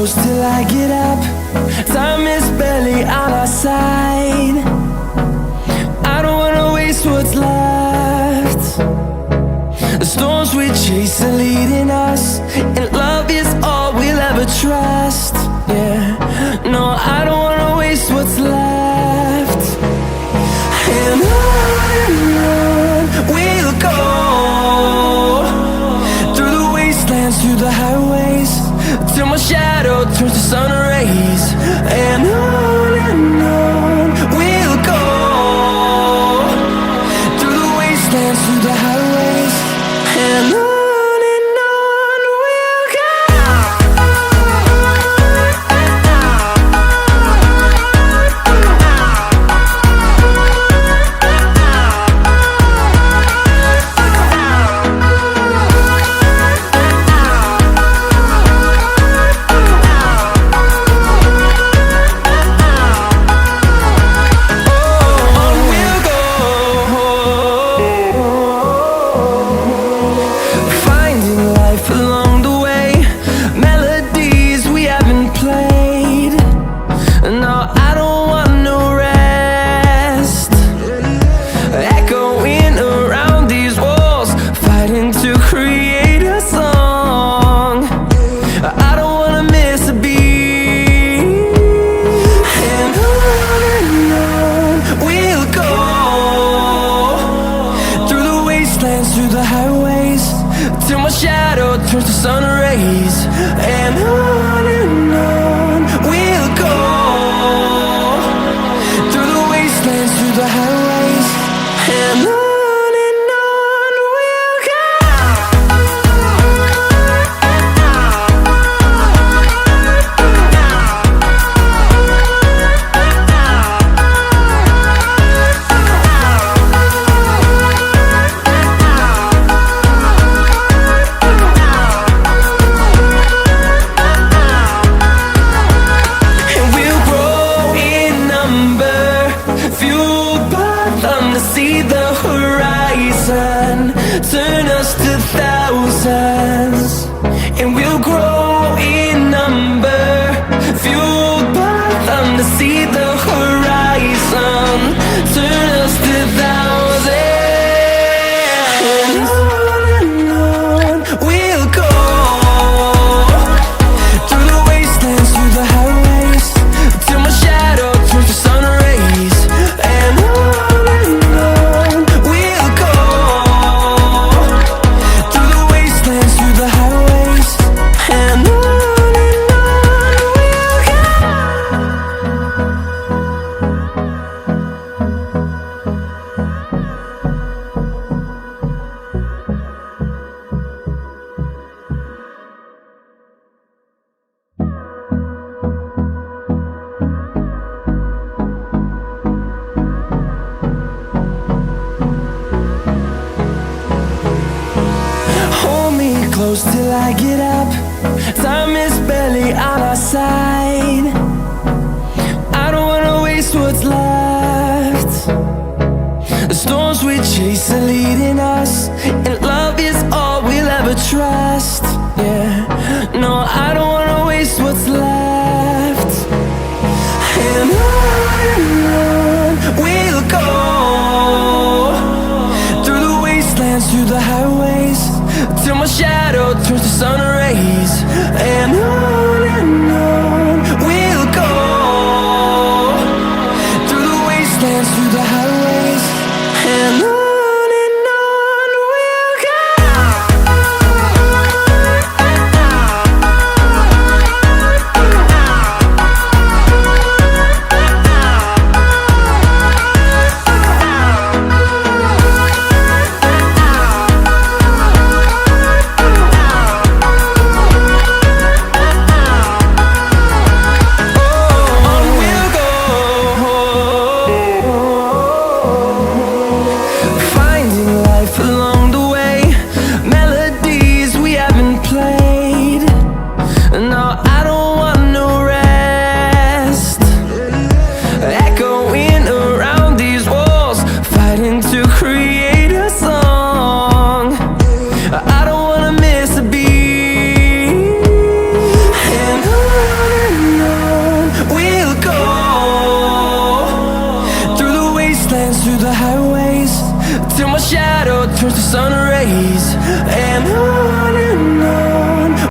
close till I get up. Time is barely on our side. I don't wanna waste what's left. The storms we chase are leading us, and love is all we'll ever trust. Yeah, no, I don't wanna waste what's left. And on we'll go, through the wastelands, through the highways, till my shadow turns to sun rays. And on we'll go, through the wastelands, through the highways, and on we'll go. Through the highways, till my shadow turns to sun rays. And on we'll go, through the wastelands, through the highways, and on we'll go. See the horizon, turn us to thousands, and we'll grow in number, fueled by them to see the horizon, turn us to thousands. And on we'll go, through the wastelands, through the highways, till my shadow turns to sun rays. And close till I get up. Time is barely on our side. I don't wanna waste what's left. The storms we chase are leading us, and love is all we'll ever trust. Yeah, no, I don't wanna waste what's left. And on we'll go, through the wastelands, through the highways, till my shadow turns to sun rays. And on we'll go, through the wastelands, through the highways, and on. We'll go. highways till my shadow turns to sun rays. And on